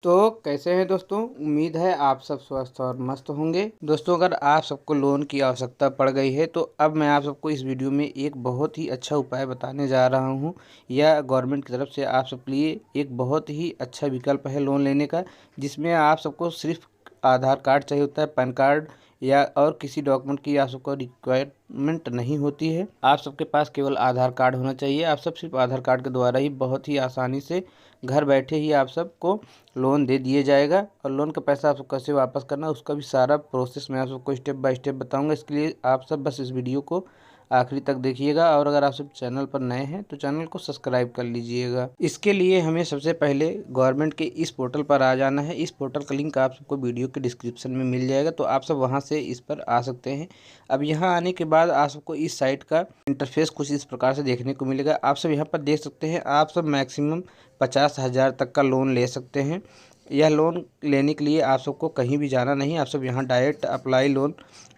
तो कैसे हैं दोस्तों। उम्मीद है आप सब स्वस्थ और मस्त होंगे। दोस्तों, अगर आप सबको लोन की आवश्यकता पड़ गई है तो अब मैं आप सबको इस वीडियो में एक बहुत ही अच्छा उपाय बताने जा रहा हूं। यह गवर्नमेंट की तरफ से आप सबके लिए एक बहुत ही अच्छा विकल्प है लोन लेने का, जिसमें आप सबको सिर्फ आधार कार्ड चाहिए होता है, पैन कार्ड या और किसी डॉक्यूमेंट की आप सबको रिक्वायरमेंट नहीं होती है। आप सबके पास केवल आधार कार्ड होना चाहिए। आप सब सिर्फ आधार कार्ड के द्वारा ही बहुत ही आसानी से घर बैठे ही आप सबको लोन दे दिया जाएगा। और लोन का पैसा आपको कैसे वापस करना उसका भी सारा प्रोसेस मैं आप सबको स्टेप बाय स्टेप बताऊंगा। इसके लिए आप सब बस इस वीडियो को आखिरी तक देखिएगा, और अगर आप सब चैनल पर नए हैं तो चैनल को सब्सक्राइब कर लीजिएगा। इसके लिए हमें सबसे पहले गवर्नमेंट के इस पोर्टल पर आ जाना है। इस पोर्टल का लिंक आप सबको वीडियो के डिस्क्रिप्शन में मिल जाएगा, तो आप सब वहां से इस पर आ सकते हैं। अब यहाँ आने के बाद आप सबको इस साइट का इंटरफेस कुछ इस प्रकार से देखने को मिलेगा। आप सब यहाँ पर देख सकते हैं, आप सब मैक्सिमम 50,000 तक का लोन ले सकते हैं। यह लोन लेने के लिए आप सबको कहीं भी जाना नहीं। आप सब यहाँ डायरेक्ट अप्लाई लोन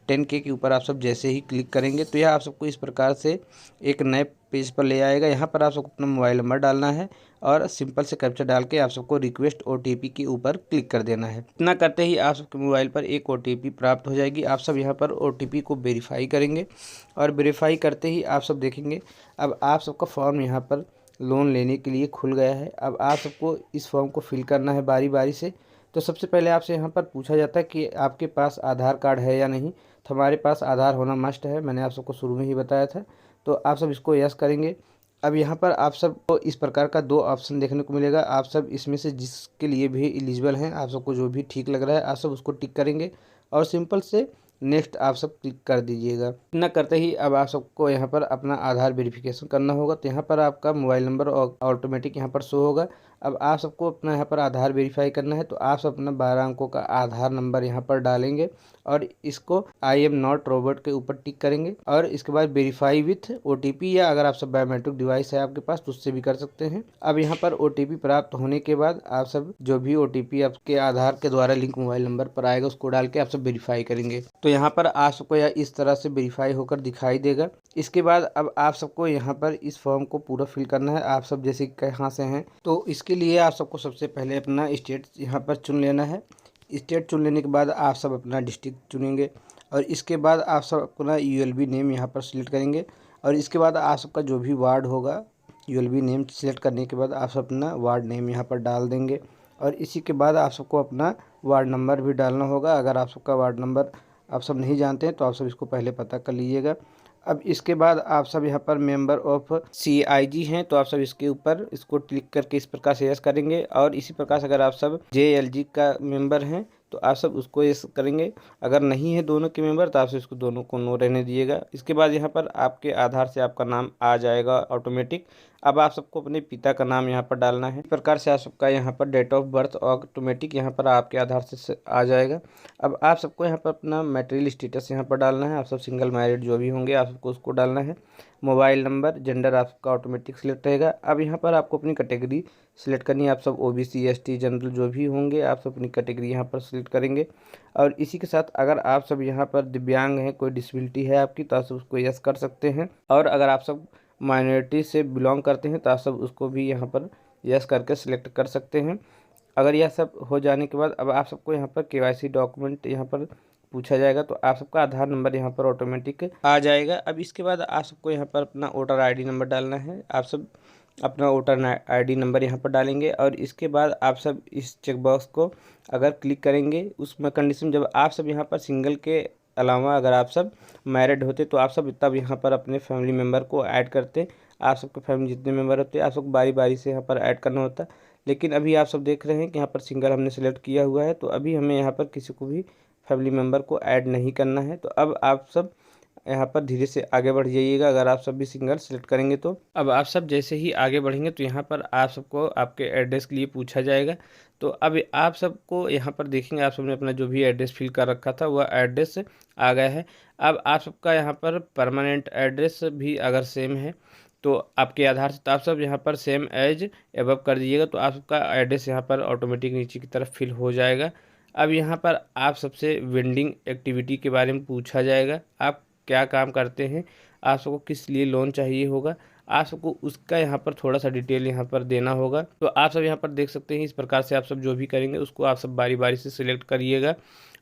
10K के ऊपर आप सब जैसे ही क्लिक करेंगे तो यह आप सबको इस प्रकार से एक नए पेज पर ले आएगा। यहाँ पर आप सबको अपना मोबाइल नंबर डालना है और सिंपल से कैप्चा डाल के आप सबको रिक्वेस्ट OTP के ऊपर क्लिक कर देना है। इतना करते ही आप सबके मोबाइल पर एक OTP प्राप्त हो जाएगी। आप सब यहाँ पर OTP को वेरीफाई करेंगे और वेरीफाई करते ही आप सब देखेंगे अब आप सबका फॉर्म यहाँ पर लोन लेने के लिए खुल गया है। अब आप सबको इस फॉर्म को फिल करना है बारी बारी से। तो सबसे पहले आपसे यहाँ पर पूछा जाता है कि आपके पास आधार कार्ड है या नहीं। तो हमारे पास आधार होना मस्ट है, मैंने आप सबको शुरू में ही बताया था। तो आप सब इसको यस करेंगे। अब यहाँ पर आप सबको इस प्रकार का दो ऑप्शन देखने को मिलेगा। आप सब इसमें से जिसके लिए भी एलिजिबल हैं, आप सबको जो भी ठीक लग रहा है आप सब उसको टिक करेंगे और सिंपल से नेक्स्ट आप सब क्लिक कर दीजिएगा। इतना करते ही अब आप सबको यहाँ पर अपना आधार वेरिफिकेशन करना होगा। तो यहाँ पर आपका मोबाइल नंबर ऑटोमेटिक यहाँ पर शो होगा। अब आप सबको अपना यहाँ पर आधार वेरीफाई करना है, तो आप सब अपना 12 अंकों का आधार नंबर यहाँ पर डालेंगे और इसको आई एम नॉट रोबोट के ऊपर टिक करेंगे और इसके बाद वेरीफाई विथ OTP, या अगर आप सब बायोमेट्रिक डिवाइस है आपके पास तो उससे भी कर सकते हैं। अब यहाँ पर OTP प्राप्त होने के बाद आप सब जो भी OTP आपके आधार के द्वारा लिंक मोबाइल नंबर पर आएगा उसको डाल के आप सब वेरीफाई करेंगे। तो यहाँ पर आप सबको यह इस तरह से वेरीफाई होकर दिखाई देगा। इसके बाद अब आप सबको यहाँ पर इस फॉर्म को पूरा फिल करना है। आप सब जैसे कहाँ से हैं तो इसके लिए आप सबको सबसे पहले अपना स्टेट यहाँ पर चुन लेना है। स्टेट चुन लेने के बाद आप सब अपना डिस्ट्रिक्ट चुनेंगे और इसके बाद आप सब अपना ULB नेम यहाँ पर सिलेक्ट करेंगे और इसके बाद आप सबका जो भी वार्ड होगा ULB नेम सिलेक्ट करने के बाद आप सब अपना वार्ड नेम यहाँ पर डाल देंगे और इसी के बाद आप सबको अपना वार्ड नंबर भी डालना होगा। अगर आप सबका वार्ड नंबर आप सब नहीं जानते हैं तो आप सब इसको पहले पता कर लीजिएगा। अब इसके बाद आप सब यहाँ पर मेंबर ऑफ CIG हैं तो आप सब इसके ऊपर इसको क्लिक करके इस प्रकार से यस करेंगे और इसी प्रकार से अगर आप सब JLG का मेंबर हैं तो आप सब उसको यस करेंगे। अगर नहीं है दोनों के मेंबर तो आप सब इसको दोनों को नो रहने दिएगा। इसके बाद यहाँ पर आपके आधार से आपका नाम आ जाएगा ऑटोमेटिक। अब आप सबको अपने पिता का नाम यहाँ पर डालना है। इस प्रकार से आप सबका यहाँ पर डेट ऑफ बर्थ ऑटोमेटिक यहाँ पर आपके आधार से आ जाएगा। अब आप सबको यहाँ पर अपना मैटेरियल स्टेटस यहाँ पर डालना है। आप सब सिंगल मैरिड जो भी होंगे आप सबको उसको डालना है। मोबाइल नंबर, जेंडर आपका ऑटोमेटिक सिलेक्ट रहेगा। अब यहाँ पर आपको अपनी कैटेगरी सिलेक्ट करनी है। आप सब OBC ST जनरल जो भी होंगे आप सब अपनी कैटेगरी यहाँ पर सिलेक्ट करेंगे और इसी के साथ अगर आप सब यहाँ पर दिव्यांग हैं, कोई डिसेबिलिटी है आपकी तो आप सब उसको यस कर सकते हैं और अगर आप सब माइनॉरिटी से बिलोंग करते हैं तो आप सब उसको भी यहाँ पर यस करके सिलेक्ट कर सकते हैं। अगर यह सब हो जाने के बाद अब आप सबको यहाँ पर KYC डॉक्यूमेंट यहाँ पर पूछा जाएगा तो आप सबका आधार नंबर यहाँ पर ऑटोमेटिक आ जाएगा। अब इसके बाद आप सबको यहाँ पर अपना वोटर ID नंबर डालना है। आप सब अपना वोटर ID नंबर यहाँ पर डालेंगे और इसके बाद आप सब इस चेकबॉक्स को अगर क्लिक करेंगे उसमें कंडीशन जब आप सब यहाँ पर सिंगल के अलावा अगर आप सब मैरिड होते तो आप सब तब यहाँ पर अपने फैमिली मेम्बर को ऐड करते। आप सबके फैमिली जितने मेम्बर होते हैं आप सबको बारी बारी से यहाँ पर ऐड करना होता। लेकिन अभी आप सब देख रहे हैं कि यहाँ पर सिंगल हमने सेलेक्ट किया हुआ है तो अभी हमें यहाँ पर किसी को भी फैमिली मेम्बर को ऐड नहीं करना है। तो अब आप सब यहाँ पर धीरे से आगे बढ़ जाइएगा। अगर आप सब भी सिंगल सेलेक्ट करेंगे तो अब आप सब जैसे ही आगे बढ़ेंगे तो यहाँ पर आप सबको आपके एड्रेस के लिए पूछा जाएगा। तो अब आप सबको यहाँ पर देखेंगे आप सबने अपना जो भी एड्रेस फिल कर रखा था वह एड्रेस आ गया है। अब आप सबका यहाँ पर परमानेंट एड्रेस भी अगर सेम है तो आपके आधार से तो आप सब यहाँ पर सेम एज एबव कर दीजिएगा तो आप सबका एड्रेस यहाँ पर ऑटोमेटिक नीचे की तरफ फिल हो जाएगा। अब यहाँ पर आप सबसे वेंडिंग एक्टिविटी के बारे में पूछा जाएगा। आप क्या काम करते हैं, आप सबको किस लिए लोन चाहिए होगा, आप सबको उसका यहाँ पर थोड़ा सा डिटेल यहाँ पर देना होगा। तो आप सब यहाँ पर देख सकते हैं, इस प्रकार से आप सब जो भी करेंगे उसको आप सब बारी बारी से सिलेक्ट करिएगा।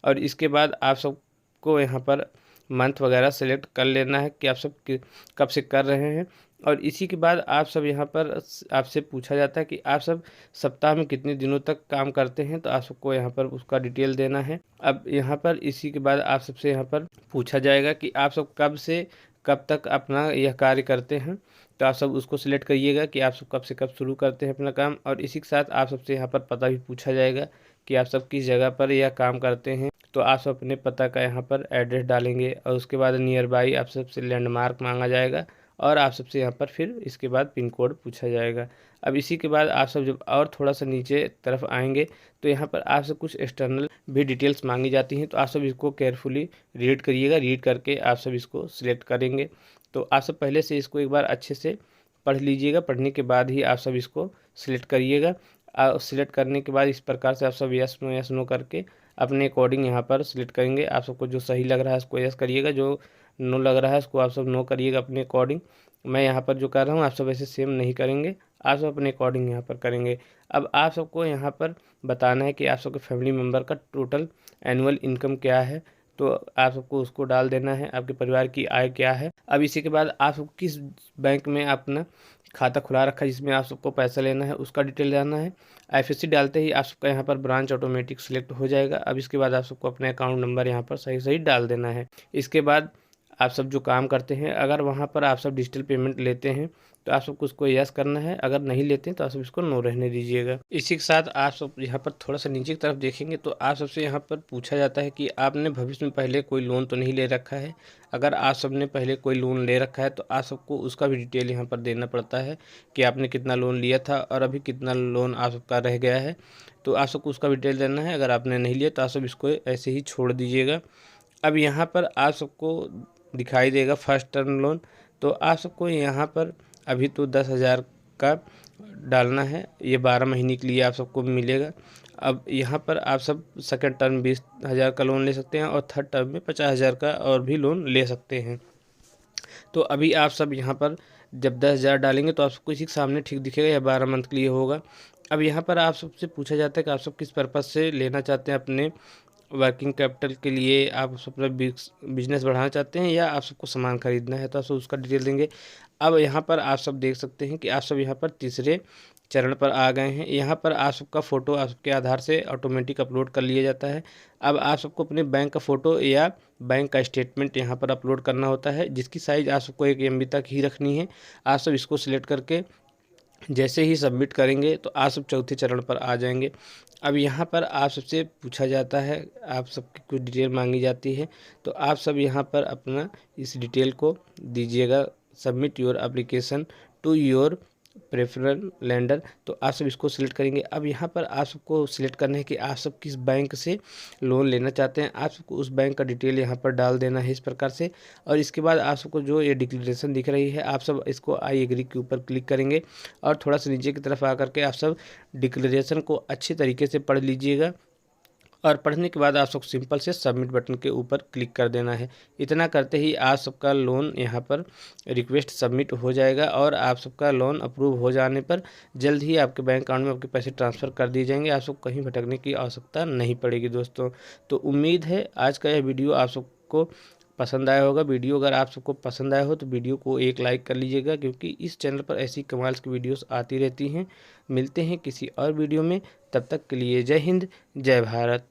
और इसके बाद आप सबको यहाँ पर मंथ वगैरह सेलेक्ट कर लेना है कि आप सब कब से कर रहे हैं। और इसी के बाद आप सब यहाँ पर आपसे पूछा जाता है कि आप सब सप्ताह में कितने दिनों तक काम करते हैं, तो आप सबको यहाँ पर उसका डिटेल देना है। अब यहाँ पर इसी के बाद आप सबसे यहाँ पर पूछा जाएगा कि आप सब कब से कब तक अपना यह कार्य करते हैं, तो आप सब उसको सिलेक्ट करिएगा कि आप सब कब से कब शुरू करते हैं अपना काम। और इसी के साथ आप सबसे यहाँ पर पता भी पूछा जाएगा कि आप सब किस जगह पर यह काम करते हैं, तो आप सब अपने पता का यहाँ पर एड्रेस डालेंगे। और उसके बाद नियर बाई आप सबसे लैंडमार्क मांगा जाएगा और आप सबसे यहाँ पर फिर इसके बाद पिन कोड पूछा जाएगा। अब इसी के बाद आप सब जब और थोड़ा सा नीचे तरफ आएंगे तो यहाँ पर आपसे कुछ एक्सटर्नल भी डिटेल्स मांगी जाती हैं, तो आप सब इसको केयरफुली रीड करिएगा। रीड करके आप सब इसको सिलेक्ट करेंगे। तो आप सब पहले से इसको एक बार अच्छे से पढ़ लीजिएगा, पढ़ने के बाद ही आप सब इसको सिलेक्ट करिएगा। सिलेक्ट करने के बाद इस प्रकार से आप सब यस नो करके अपने अकॉर्डिंग यहाँ पर सिलेक्ट करेंगे। आप सबको जो सही लग रहा है उसको यस करिएगा, जो नो लग रहा है उसको आप सब नो करिएगा अपने अकॉर्डिंग। मैं यहाँ पर जो कर रहा हूँ आप सब ऐसे सेम नहीं करेंगे, आप सब अपने अकॉर्डिंग यहाँ पर करेंगे। अब आप सबको यहाँ पर बताना है कि आप सबके फैमिली मेम्बर का टोटल एनुअल इनकम क्या है, तो आप सबको उसको डाल देना है। आपके परिवार की आय क्या है। अब इसी के बाद आप सब किस बैंक में अपना खाता खुला रखा है जिसमें आप सबको पैसा लेना है उसका डिटेल डालना है। IFSC डालते ही आप सबका यहाँ पर ब्रांच ऑटोमेटिक सिलेक्ट हो जाएगा। अब इसके बाद आप सबको अपने अकाउंट नंबर यहाँ पर सही सही डाल देना है। इसके बाद आप सब जो काम करते हैं, अगर वहाँ पर आप सब डिजिटल पेमेंट लेते हैं तो आप सबको उसको यस करना है, अगर नहीं लेते हैं तो आप सब इसको नो रहने दीजिएगा। इसी के साथ आप सब यहाँ पर थोड़ा सा नीचे की तरफ देखेंगे तो आप सबसे यहाँ पर पूछा जाता है कि आपने भविष्य में पहले कोई लोन तो नहीं ले रखा है। अगर आप सब ने पहले कोई लोन ले रखा है तो आप सबको उसका भी डिटेल यहाँ पर देना पड़ता है कि आपने कितना लोन लिया था और अभी कितना लोन आप सबका रह गया है, तो आप सबको उसका भी डिटेल देना है। अगर आपने नहीं लिया तो आप सब इसको ऐसे ही छोड़ दीजिएगा। अब यहाँ पर आप सबको दिखाई देगा फर्स्ट टर्म लोन, तो आप सबको यहाँ पर अभी तो 10,000 का डालना है, ये 12 महीने के लिए आप सबको मिलेगा। अब यहाँ पर आप सब सेकंड टर्म 20,000 का लोन ले सकते हैं और थर्ड टर्म में 50,000 का और भी लोन ले सकते हैं। तो अभी आप सब यहाँ पर जब 10,000 डालेंगे तो आप सबको इसी के सामने ठीक दिखेगा, यह 12 मंथ के लिए होगा। अब यहाँ पर आप सबसे पूछा जाता है कि आप सब किस पर्पज़ से लेना चाहते हैं, अपने वर्किंग कैपिटल के लिए, आप अपना बिजनेस बढ़ाना चाहते हैं या आप सबको सामान खरीदना है, तो आप सब उसका डिटेल देंगे। अब यहाँ पर आप सब देख सकते हैं कि आप सब यहाँ पर तीसरे चरण पर आ गए हैं। यहाँ पर आप सबका फ़ोटो आप सबके आधार से ऑटोमेटिक अपलोड कर लिया जाता है। अब आप सबको अपने बैंक का फ़ोटो या बैंक का स्टेटमेंट यहाँ पर अपलोड करना होता है, जिसकी साइज़ आप सबको 1 MB तक ही रखनी है। आप सब इसको सिलेक्ट करके जैसे ही सबमिट करेंगे तो आप सब चौथे चरण पर आ जाएंगे। अब यहाँ पर आप सबसे पूछा जाता है, आप सबकी कुछ डिटेल मांगी जाती है, तो आप सब यहाँ पर अपना इस डिटेल को दीजिएगा। Submit your application to your preferred lender, तो आप सब इसको सिलेक्ट करेंगे। अब यहाँ पर आप सबको सिलेक्ट करना है कि आप सब किस बैंक से लोन लेना चाहते हैं। आप सबको उस बैंक का डिटेल यहाँ पर डाल देना है इस प्रकार से। और इसके बाद आप सबको जो ये डिक्लेरेशन दिख रही है, आप सब इसको आई एग्री के ऊपर क्लिक करेंगे और थोड़ा सा नीचे की तरफ आकर के आप सब डिक्लेरेशन को अच्छे तरीके से पढ़ लीजिएगा। और पढ़ने के बाद आप सबको सिंपल से सबमिट बटन के ऊपर क्लिक कर देना है। इतना करते ही आप सबका लोन यहाँ पर रिक्वेस्ट सबमिट हो जाएगा और आप सबका लोन अप्रूव हो जाने पर जल्द ही आपके बैंक अकाउंट में आपके पैसे ट्रांसफ़र कर दिए जाएंगे। आप सबको कहीं भटकने की आवश्यकता नहीं पड़ेगी दोस्तों। तो उम्मीद है आज का यह वीडियो आप सबको पसंद आया होगा। वीडियो अगर आप सबको पसंद आया हो तो वीडियो को एक लाइक कर लीजिएगा, क्योंकि इस चैनल पर ऐसी कमाल की वीडियोस आती रहती हैं। मिलते हैं किसी और वीडियो में, तब तक के लिए जय हिंद, जय भारत।